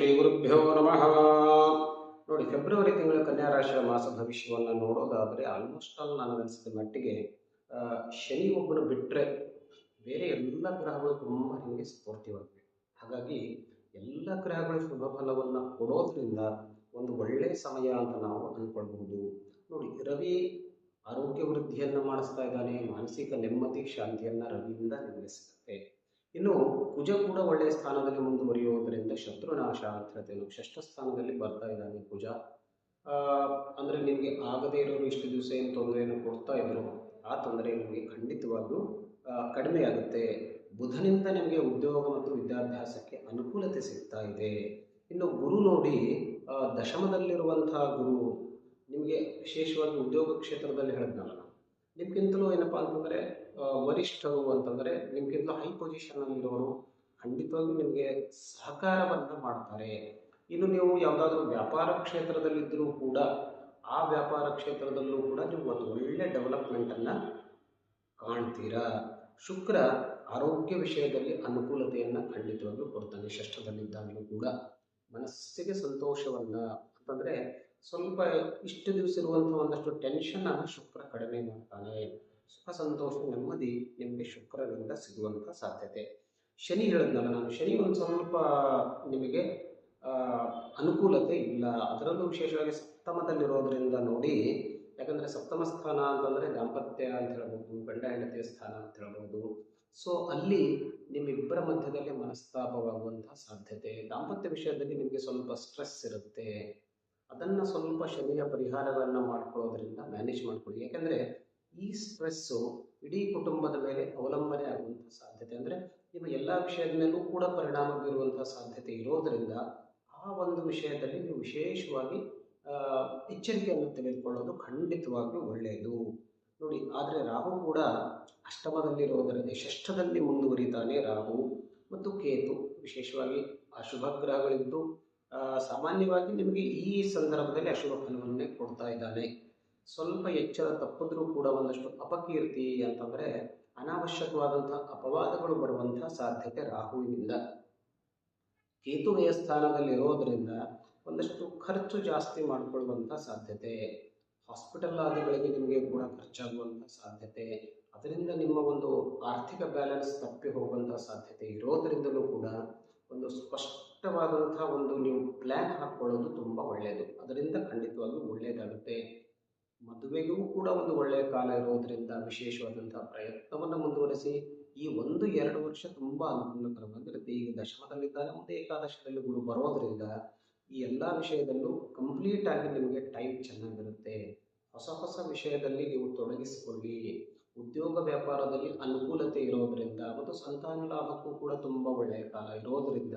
ಶ್ರೀ ಗುರುಭ್ಯೋ ನಮಃ. ನೋಡಿ, ಫೆಬ್ರವರಿ ತಿಂಗಳ ಕನ್ಯಾ ರಾಶಿಯ ಮಾಸ ಭವಿಷ್ಯವನ್ನು ನೋಡೋದಾದರೆ ಆಲ್ಮೋಸ್ಟ್ ಆಲ್ ನನಗನ್ಸಿದ ಮಟ್ಟಿಗೆ ಶನಿ ಒಬ್ಬರು ಬಿಟ್ಟರೆ ಬೇರೆ ಎಲ್ಲ ಗ್ರಹಗಳು ತುಂಬ ನಿಮಗೆ ಸಪೋರ್ಟಿವ್ ಆಗಿವೆ. ಹಾಗಾಗಿ ಎಲ್ಲ ಗ್ರಹಗಳು ಶುಭ ಫಲವನ್ನು ಕೊಡೋದ್ರಿಂದ ಒಂದು ಒಳ್ಳೆಯ ಸಮಯ ಅಂತ ನಾವು ಅಂದ್ಕೊಳ್ಬಹುದು. ನೋಡಿ, ರವಿ ಆರೋಗ್ಯ ವೃದ್ಧಿಯನ್ನು ಮಾಡಿಸ್ತಾ ಇದ್ದಾನೆ. ಮಾನಸಿಕ ನೆಮ್ಮದಿ ಶಾಂತಿಯನ್ನು ರವಿಯಿಂದ ನಿಮಗೆ ಸಿಗುತ್ತೆ. ಇನ್ನು ಕುಜ ಕೂಡ ಒಳ್ಳೆಯ ಸ್ಥಾನದಲ್ಲಿ ಮುಂದುವರಿಯುವುದರಿಂದ ಶತ್ರುನಾಶ ಆಗ್ತದೆ. ಷಷ್ಠ ಸ್ಥಾನದಲ್ಲಿ ಬರ್ತಾ ಇದ್ದಾನೆ ಕುಜ. ಅಂದರೆ ನಿಮಗೆ ಆಗದೇ ಇರೋರು ಇಷ್ಟು ದಿವಸ ಏನು ತೊಂದರೆಯನ್ನು ಕೊಡ್ತಾ ಇದ್ರು, ಆ ತೊಂದರೆ ನಿಮಗೆ ಖಂಡಿತವಾಗ್ಲೂ ಕಡಿಮೆ ಆಗುತ್ತೆ. ಬುಧನಿಂದ ನಿಮಗೆ ಉದ್ಯೋಗ ಮತ್ತು ವಿದ್ಯಾಭ್ಯಾಸಕ್ಕೆ ಅನುಕೂಲತೆ ಸಿಗ್ತಾ ಇದೆ. ಇನ್ನು ಗುರು ನೋಡಿ, ದಶಮದಲ್ಲಿರುವಂತಹ ಗುರು ನಿಮಗೆ ವಿಶೇಷವಾಗಿ ಉದ್ಯೋಗ ಕ್ಷೇತ್ರದಲ್ಲಿ ಹೇಳಿದ್ನಲ್ಲ, ನಿಮ್ಗಿಂತಲೂ ಏನಪ್ಪ ಅಂತಂದರೆ ವರಿಷ್ಠರು ಅಂತಂದರೆ ನಿಮ್ಗಿಂತಲೂ ಹೈ ಪೊಸಿಷನ್ನಲ್ಲಿರೋರು ಖಂಡಿತವಾಗ್ಲೂ ನಿಮಗೆ ಸಹಕಾರವನ್ನು ಮಾಡ್ತಾರೆ. ಇನ್ನು ನೀವು ಯಾವುದಾದ್ರೂ ವ್ಯಾಪಾರ ಕ್ಷೇತ್ರದಲ್ಲಿದ್ದರೂ ಕೂಡ ಆ ವ್ಯಾಪಾರ ಕ್ಷೇತ್ರದಲ್ಲೂ ಕೂಡ ನೀವು ಒಂದು ಒಳ್ಳೆ ಡೆವಲಪ್ಮೆಂಟನ್ನು ಕಾಣ್ತೀರಾ. ಶುಕ್ರ ಆರೋಗ್ಯ ವಿಷಯದಲ್ಲಿ ಅನುಕೂಲತೆಯನ್ನು ಖಂಡಿತವಾಗ್ಲೂ ಕೊಡ್ತಾನೆ. ಷಷ್ಠದಲ್ಲಿದ್ದಾಗಲೂ ಕೂಡ ಮನಸ್ಸಿಗೆ ಸಂತೋಷವನ್ನು ಅಂತಂದರೆ ಸ್ವಲ್ಪ ಇಷ್ಟು ದಿವಸ ಇರುವಂಥ ಒಂದಷ್ಟು ಟೆನ್ಷನನ್ನು ಶುಕ್ರ ಕಡಿಮೆ ಮಾಡ್ತಾನೆ. ಸುಖ ಸಂತೋಷ ನೆಮ್ಮದಿ ನಿಮಗೆ ಶುಕ್ರನಿಂದ ಸಿಗುವಂಥ ಸಾಧ್ಯತೆ. ಶನಿ ಹೇಳಿದ್ನಲ್ಲ ನಾನು, ಶನಿ ಒಂದು ಸ್ವಲ್ಪ ನಿಮಗೆ ಅನುಕೂಲತೆ ಇಲ್ಲ. ಅದರಲ್ಲೂ ವಿಶೇಷವಾಗಿ ಸಪ್ತಮದಲ್ಲಿರೋದ್ರಿಂದ ನೋಡಿ, ಯಾಕಂದರೆ ಸಪ್ತಮ ಸ್ಥಾನ ಅಂತಂದರೆ ದಾಂಪತ್ಯ ಅಂತ ಹೇಳ್ಬೋದು, ಗಂಡ ಹೆಂಡತಿಯ ಸ್ಥಾನ ಅಂತ ಹೇಳ್ಬೋದು. ಸೊ ಅಲ್ಲಿ ನಿಮ್ಮಿಬ್ಬರ ಮಧ್ಯದಲ್ಲಿ ಮನಸ್ತಾಪವಾಗುವಂಥ ಸಾಧ್ಯತೆ. ದಾಂಪತ್ಯ ವಿಷಯದಲ್ಲಿ ನಿಮಗೆ ಸ್ವಲ್ಪ ಸ್ಟ್ರೆಸ್ ಇರುತ್ತೆ. ಅದನ್ನು ಸ್ವಲ್ಪ ಶನಿಯ ಪರಿಹಾರಗಳನ್ನು ಮಾಡ್ಕೊಳ್ಳೋದ್ರಿಂದ ಮ್ಯಾನೇಜ್ ಮಾಡ್ಕೊಳ್ಳಿ. ಯಾಕೆಂದರೆ ಈ ಸ್ಟ್ರೆಸ್ಸು ಇಡೀ ಕುಟುಂಬದ ಮೇಲೆ ಅವಲಂಬನೆ ಆಗುವಂಥ ಸಾಧ್ಯತೆ. ಅಂದರೆ ನಿಮ್ಮ ಎಲ್ಲ ವಿಷಯದ ಮೇಲೂ ಕೂಡ ಪರಿಣಾಮ ಬೀರುವಂಥ ಸಾಧ್ಯತೆ ಇರೋದರಿಂದ ಆ ಒಂದು ವಿಷಯದಲ್ಲಿ ನೀವು ವಿಶೇಷವಾಗಿ ಎಚ್ಚರಿಕೆಯನ್ನು ತೆಗೆದುಕೊಳ್ಳೋದು ಖಂಡಿತವಾಗ್ಲೂ ಒಳ್ಳೆಯದು. ನೋಡಿ, ಆದರೆ ರಾಹು ಕೂಡ ಅಷ್ಟಮದಲ್ಲಿರೋದರಿಂದ ಷಷ್ಠದಲ್ಲಿ ಮುಂದುವರಿತಾನೆ. ರಾಹು ಮತ್ತು ಕೇತು ವಿಶೇಷವಾಗಿ ಅಶುಭ ಗ್ರಹಗಳಿದ್ದು ಸಾಮಾನ್ಯವಾಗಿ ನಿಮಗೆ ಈ ಸಂದರ್ಭದಲ್ಲಿ ಅಶುಭ ಫಲವನ್ನೇ ಕೊಡ್ತಾ ಇದ್ದಾನೆ. ಸ್ವಲ್ಪ ಎಚ್ಚರ ತಪ್ಪಿದ್ರೂ ಕೂಡ ಒಂದಷ್ಟು ಅಪಕೀರ್ತಿ ಅಂತಂದರೆ ಅನಾವಶ್ಯಕವಾದಂಥ ಅಪವಾದಗಳು ಬರುವಂಥ ಸಾಧ್ಯತೆ ರಾಹುವಿನಿಂದ. ಕೇತುವೆಯ ಸ್ಥಾನದಲ್ಲಿರೋದರಿಂದ ಒಂದಷ್ಟು ಖರ್ಚು ಜಾಸ್ತಿ ಮಾಡಿಕೊಳ್ಳುವಂಥ ಸಾಧ್ಯತೆ. ಹಾಸ್ಪಿಟಲ್ ಆದಿಗಳಿಗೆ ನಿಮಗೆ ಕೂಡ ಖರ್ಚಾಗುವಂಥ ಸಾಧ್ಯತೆ. ಅದರಿಂದ ನಿಮ್ಮ ಒಂದು ಆರ್ಥಿಕ ಬ್ಯಾಲೆನ್ಸ್ ತಪ್ಪಿ ಹೋಗುವಂಥ ಸಾಧ್ಯತೆ ಇರೋದರಿಂದಲೂ ಕೂಡ ಒಂದು ಸ್ಪಷ್ಟವಾದಂಥ ಒಂದು ನೀವು ಪ್ಲ್ಯಾನ್ ಹಾಕ್ಕೊಳ್ಳೋದು ತುಂಬ ಒಳ್ಳೆಯದು. ಅದರಿಂದ ಖಂಡಿತವಾಗ್ಲೂ ಒಳ್ಳೆಯದಾಗುತ್ತೆ. ಮದುವೆಗೂ ಕೂಡ ಒಂದು ಒಳ್ಳೆಯ ಕಾಲ ಇರೋದರಿಂದ ವಿಶೇಷವಾದಂಥ ಪ್ರಯತ್ನವನ್ನು ಮುಂದುವರಿಸಿ. ಈ 1-2 ವರ್ಷ ತುಂಬ ಅನುಕೂಲಕರವಾಗಿರುತ್ತೆ. ಈಗ ದಶಮದಲ್ಲಿದ್ದಾಗ ಮುಂದೆ ಏಕಾದಶದಲ್ಲಿ ಗುರು ಬರೋದರಿಂದ ಈ ಎಲ್ಲ ವಿಷಯದಲ್ಲೂ ಕಂಪ್ಲೀಟಾಗಿ ನಿಮಗೆ ಟೈಮ್ ಚೆನ್ನಾಗಿರುತ್ತೆ. ಹೊಸ ಹೊಸ ವಿಷಯದಲ್ಲಿ ನೀವು ತೊಡಗಿಸಿಕೊಳ್ಳಿ. ಉದ್ಯೋಗ ವ್ಯಾಪಾರದಲ್ಲಿ ಅನುಕೂಲತೆ ಇರೋದರಿಂದ ಮತ್ತು ಸಂತಾನ ಲಾಭಕ್ಕೂ ಕೂಡ ತುಂಬ ಒಳ್ಳೆಯ ಕಾಲ ಇರೋದರಿಂದ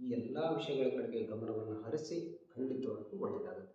ಈ ಎಲ್ಲ ವಿಷಯಗಳ ಕಡೆಗೆ ಗಮನವನ್ನು ಹರಿಸಿ ಖಂಡಿತವಾಗೂ ಒಳ್ಳೆಯದಾಗುತ್ತೆ.